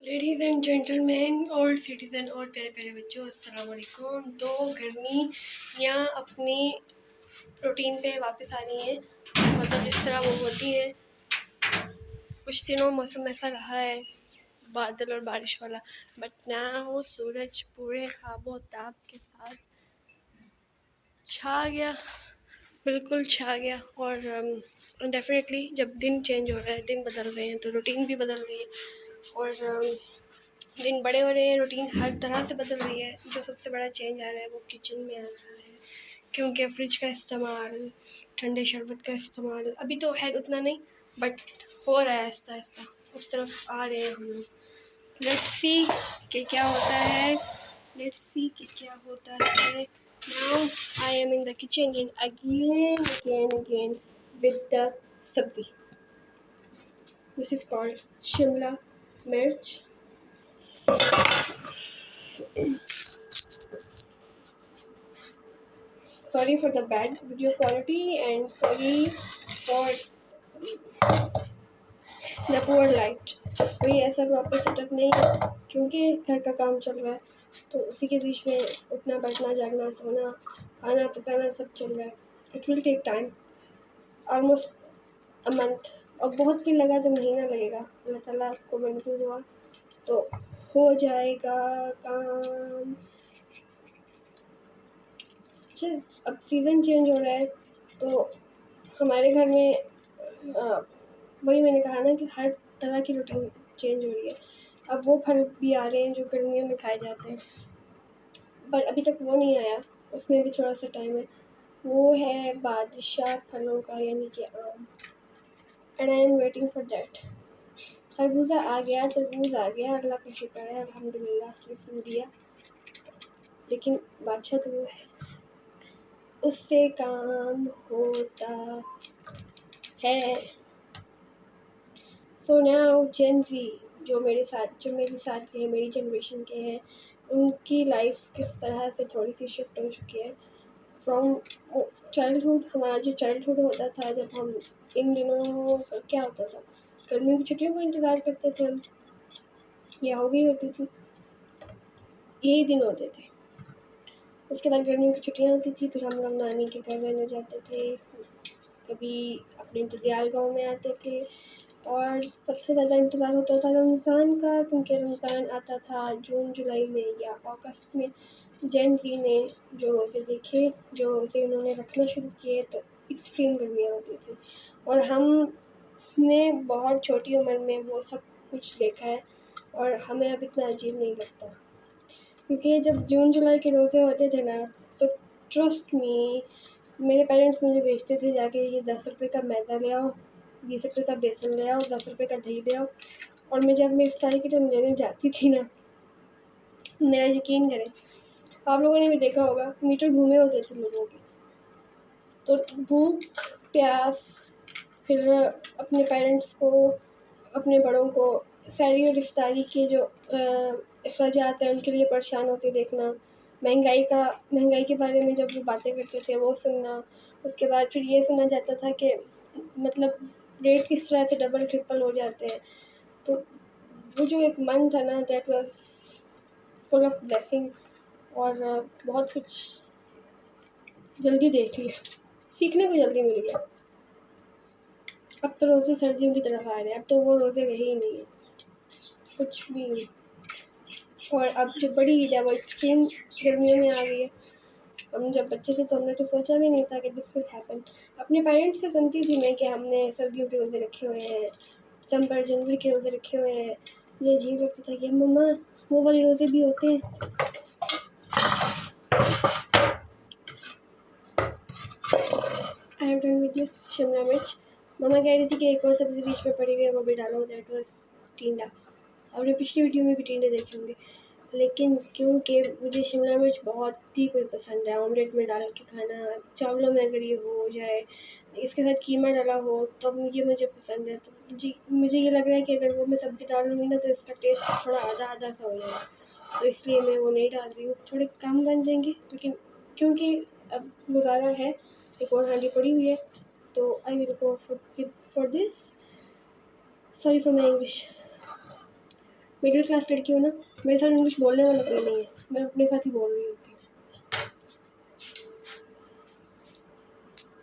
Ladies and gentleman, old citizen और प्यारे प्यारे बच्चों, अस्सलाम वालेकुम। तो गर्मियाँ अपनी रूटीन पे वापस आ रही हैं। मतलब जिस तरह वो होती है। कुछ दिनों मौसम ऐसा रहा है बादल और बारिश वाला, बट नाउ सूरज पूरे आबो ताब के साथ छा गया, बिल्कुल छा गया। और डेफिनेटली जब दिन चेंज हो रहा है, दिन बदल रहे हैं, तो रूटीन भी बदल रही है। और दिन बड़े हो रहे हैं, रूटीन हर तरह से बदल रही है। जो सबसे बड़ा चेंज आ रहा है वो किचन में आ रहा है, क्योंकि फ्रिज का इस्तेमाल, ठंडे शरबत का इस्तेमाल अभी तो है उतना नहीं, बट हो रहा है आहिस्ता आहिस्ता, उस तरफ आ रहे हैं हम लोग। लेट्स सी कि क्या होता है, लेट्स सी कि क्या होता है। Now I am in the kitchen and again with the sabzi. This is called shimla mirch. Sorry for the bad video quality and sorry for the poor light. कोई ऐसा प्रॉपर सेटअप नहीं है, क्योंकि घर का काम चल रहा है, तो उसी के बीच में उठना बैठना जागना सोना खाना पकाना सब चल रहा है। It will take time, almost a month, और बहुत भी लगा तो महीना लगेगा। अल्लाह ताला को मंजूर हुआ तो हो जाएगा काम। अब सीज़न चेंज हो रहा है, तो हमारे घर में वही मैंने कहा ना कि हर तरह की रूटीन चेंज हो रही है। अब वो फल भी आ रहे हैं जो गर्मियों में खाए जाते हैं, पर अभी तक वो नहीं आया, उसमें भी थोड़ा सा टाइम है। वो है बादशाह फलों का, यानी कि आम, and I am waiting for that. खरबूजा आ गया, तरबूज आ गया, अल्लाह का शुक्र है, अल्हम्दुलिल्लाह इसमें दिया, लेकिन बादशाह तो वो है, उससे काम होता है। सो नाउ जेन ज़ी, जो मेरे साथ के हैं, मेरी जनरेशन के हैं, उनकी लाइफ किस तरह से थोड़ी सी शिफ्ट हो चुकी है फ्रॉम चाइल्डहुड। हमारा जो चाइल्डहुड होता था, जब हम इन दिनों क्या होता था, गर्मियों की छुट्टियों का इंतज़ार करते थे हम, या हो गई होती थी, यही दिन होते थे। उसके बाद गर्मियों की छुट्टियाँ होती थी, फिर हम लोग नानी के घर रहने जाते थे, कभी अपने ददियाल गाँव में आते थे, और सबसे ज़्यादा इंतज़ार होता था रमज़ान का, क्योंकि रमज़ान आता था जून जुलाई में या अगस्त में। जेन ज़ी ने जो रोज़े देखे, जो रोज़े उन्होंने रखना शुरू किए, तो एक्सट्रीम गर्मियाँ होती थी, और हमने बहुत छोटी उम्र में वो सब कुछ देखा है, और हमें अब इतना अजीब नहीं लगता। क्योंकि जब जून जुलाई के रोज़े होते थे ना, तो ट्रस्ट मी, मेरे पेरेंट्स मुझे भेजते थे जाके, ये 10 रुपये का मैदा ले आओ, 20 रुपये का बेसन ले आओ, 10 रुपये का दही ले आओ। और मैं जब मैं इफ्तारी की टाइम लेने जाती थी ना, मेरा यकीन करें, आप लोगों ने भी देखा होगा, मीटर घूमे होते थे लोगों के, तो भूख प्यास, फिर अपने पेरेंट्स को, अपने बड़ों को सहरी और इफ्तारी के जो अखराजात हैं उनके लिए परेशान होते देखना, महंगाई के बारे में जब वो बातें करते थे वो सुनना, उसके बाद फिर ये सुना जाता था कि मतलब रेट किस तरह से डबल ट्रिपल हो जाते हैं। तो वो जो एक मन था ना, that was full of blessing, और बहुत कुछ जल्दी देख लिया, सीखने को जल्दी मिल गया। अब तो रोज़े सर्दियों की तरफ आ रहे हैं, अब तो वो रोज़े रहे ही नहीं है, कुछ भी नहीं। और अब जो बड़ी ईद है वो एक्सट्रीम गर्मियों में आ गई है। हम जब बच्चे थे तो हमने तो सोचा भी नहीं था कि दिस विल हैपन। अपने पेरेंट्स से सुनती थी मैं कि हमने सर्दियों के रोज़े रखे हुए हैं, दिसंबर जनवरी के रोज़े रखे हुए हैं। ये अजीब लगता था कि मम्मा वो वाले रोज़े भी होते हैं। I have done with this Shimla मिर्च। मम्मा कह रही थी कि एक और सब्ज़ी बीच में पड़ी हुई है, वो भी डालो, दैट वाज टिंडा। आपने पिछली वीडियो में भी टिंडे देखे होंगे, लेकिन क्योंकि मुझे शिमला मिर्च बहुत ही कोई पसंद है, ऑमलेट में डाल के खाना, चावलों में अगर ये हो जाए, इसके साथ कीमा डाला हो, तब ये मुझे पसंद है। तो मुझे ये लग रहा है कि अगर वो मैं सब्ज़ी डाल लूँगी ना, तो इसका टेस्ट थोड़ा आधा आधा सा हो जाएगा, तो इसलिए मैं वो नहीं डाल रही हूँ। थोड़े कम बन जाएंगे, लेकिन क्योंकि अब गुजारा है, एक और हांडी पड़ी हुई है, तो I will go for this. Sorry for my English. Middle class लड़की हूँ ना, मेरे साथ इंग्लिश बोलने वाला कोई नहीं है, मैं अपने साथ ही बोल रही होती हूँ।